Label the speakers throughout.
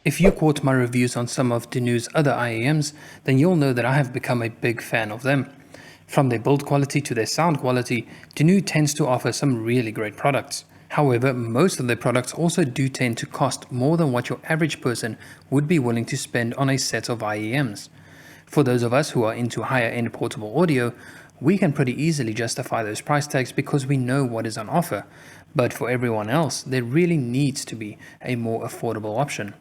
Speaker 1: If you caught my reviews on some of Dunu's other IEMs, then you'll know that I have become a big fan of them. From their build quality to their sound quality, Dunu tends to offer some really great products. However, most of their products also do tend to cost more than what your average person would be willing to spend on a set of IEMs. For those of us who are into higher end portable audio, we can pretty easily justify those price tags because we know what is on offer. But for everyone else, there really needs to be a more affordable option.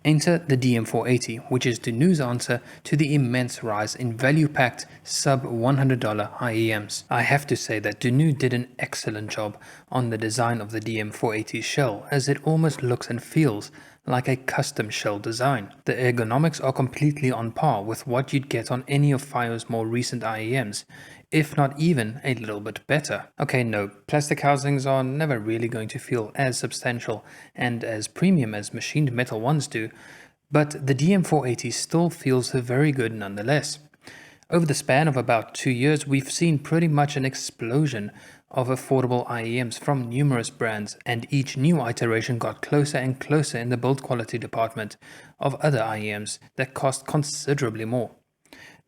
Speaker 1: Enter the DM-480, which is Dunu's answer to the immense rise in value-packed sub-$100 IEMs. I have to say that Dunu did an excellent job on the design of the DM-480 shell, as it almost looks and feels like a custom shell design. The ergonomics are completely on par with what you'd get on any of FiO's more recent IEMs, if not even a little bit better. Okay, no, plastic housings are never really going to feel as substantial and as premium as machined metal ones do, but the DM-480 still feels very good nonetheless. Over the span of about 2 years, we've seen pretty much an explosion of affordable IEMs from numerous brands, and each new iteration got closer and closer in the build quality department of other IEMs that cost considerably more.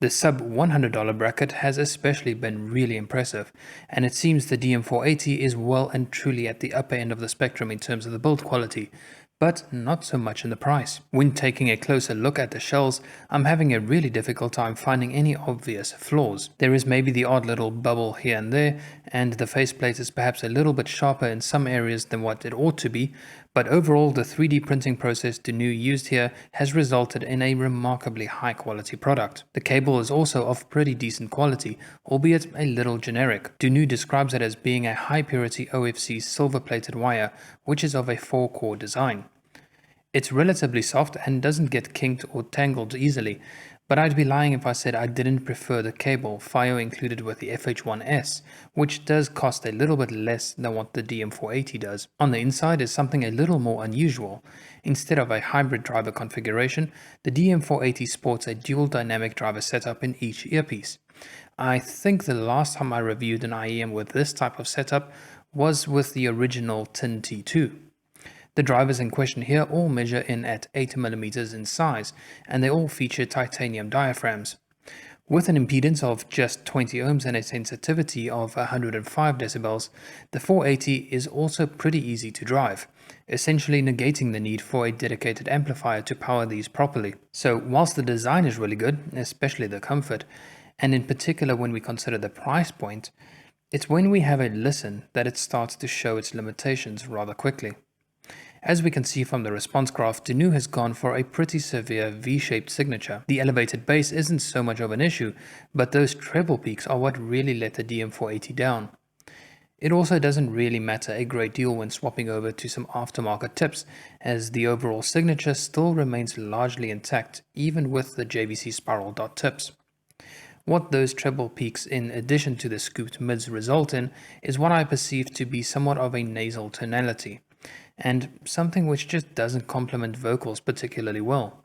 Speaker 1: The sub $100 bracket has especially been really impressive, and it seems the DM-480 is well and truly at the upper end of the spectrum in terms of the build quality, but not so much in the price. When taking a closer look at the shells, I'm having a really difficult time finding any obvious flaws. There is maybe the odd little bubble here and there, and the faceplate is perhaps a little bit sharper in some areas than what it ought to be, but overall the 3D printing process Dunu used here has resulted in a remarkably high quality product. The cable is also of pretty decent quality, albeit a little generic. Dunu describes it as being a high purity OFC silver plated wire, which is of a 4-core design. It's relatively soft and doesn't get kinked or tangled easily, but I'd be lying if I said I didn't prefer the cable FiO included with the FH1S, which does cost a little bit less than what the DM-480 does. On the inside is something a little more unusual. Instead of a hybrid driver configuration, the DM-480 sports a dual dynamic driver setup in each earpiece. I think the last time I reviewed an IEM with this type of setup was with the original TIN T2. The drivers in question here all measure in at 8mm in size, and they all feature titanium diaphragms. With an impedance of just 20 ohms and a sensitivity of 105 decibels, the 480 is also pretty easy to drive, essentially negating the need for a dedicated amplifier to power these properly. So whilst the design is really good, especially the comfort, and in particular when we consider the price point, it's when we have a listen that it starts to show its limitations rather quickly. As we can see from the response graph, Dunu has gone for a pretty severe V-shaped signature. The elevated bass isn't so much of an issue, but those treble peaks are what really let the DM-480 down. It also doesn't really matter a great deal when swapping over to some aftermarket tips, as the overall signature still remains largely intact even with the JVC spiral dot tips. What those treble peaks in addition to the scooped mids result in is what I perceive to be somewhat of a nasal tonality, and something which just doesn't complement vocals particularly well.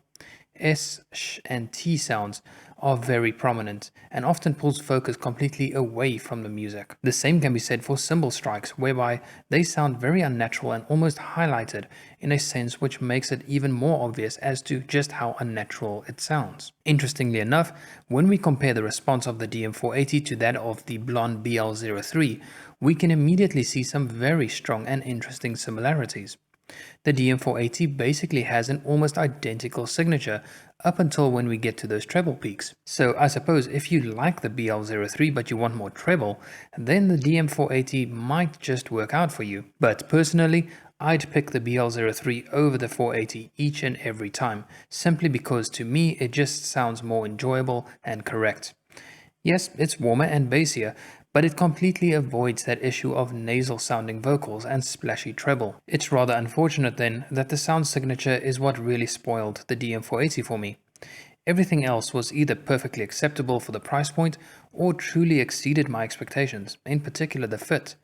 Speaker 1: S, sh, and T sounds are very prominent and often pulls focus completely away from the music. The same can be said for cymbal strikes, whereby they sound very unnatural and almost highlighted in a sense which makes it even more obvious as to just how unnatural it sounds. Interestingly enough, when we compare the response of the DM-480 to that of the Blonde BL-03, we can immediately see some very strong and interesting similarities. The DM-480 basically has an almost identical signature up until when we get to those treble peaks. So I suppose if you like the BL-03 but you want more treble, then the DM-480 might just work out for you. But personally, I'd pick the BL-03 over the 480 each and every time, simply because to me it just sounds more enjoyable and correct. Yes, it's warmer and bassier, but it completely avoids that issue of nasal sounding vocals and splashy treble. It's rather unfortunate then that the sound signature is what really spoiled the DM-480 for me. Everything else was either perfectly acceptable for the price point or truly exceeded my expectations, in particular the fit.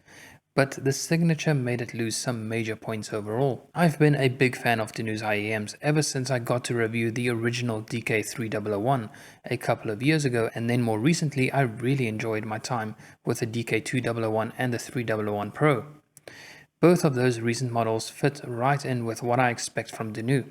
Speaker 1: But the signature made it lose some major points overall. I've been a big fan of Dunu's IEMs ever since I got to review the original DK3001 a couple of years ago, and then more recently I really enjoyed my time with the DK201 and the 301 Pro. Both of those recent models fit right in with what I expect from Dunu,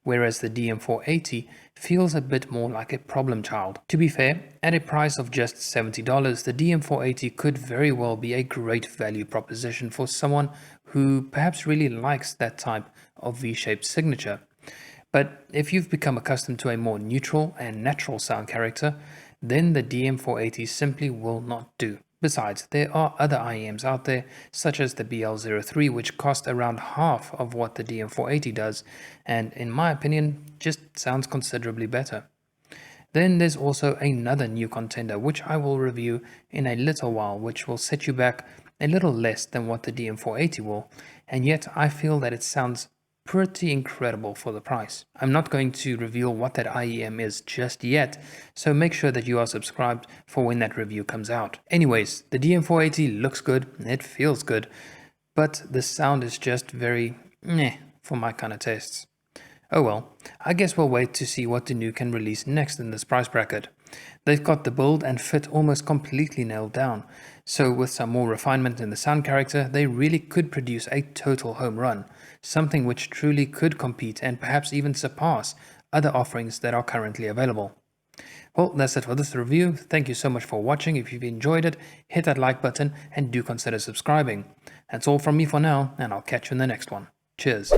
Speaker 1: whereas the DM-480 feels a bit more like a problem child. To be fair, at a price of just $70, the DM-480 could very well be a great value proposition for someone who perhaps really likes that type of V-shaped signature. But if you've become accustomed to a more neutral and natural sound character, then the DM-480 simply will not do. Besides, there are other IEMs out there, such as the BL-03, which cost around half of what the DM-480 does, and in my opinion, just sounds considerably better. Then there's also another new contender, which I will review in a little while, which will set you back a little less than what the DM-480 will, and yet I feel that it sounds pretty incredible for the price. I'm not going to reveal what that IEM is just yet, so make sure that you are subscribed for when that review comes out. Anyways, the DM-480 looks good, it feels good, but the sound is just very meh for my kind of tastes. Oh well, I guess we'll wait to see what Dunu can release next in this price bracket. They've got the build and fit almost completely nailed down, so with some more refinement in the sound character, they really could produce a total home run, something which truly could compete and perhaps even surpass other offerings that are currently available. Well, that's it for this review. Thank you so much for watching. If you've enjoyed it, hit that like button and do consider subscribing. That's all from me for now, and I'll catch you in the next one. Cheers.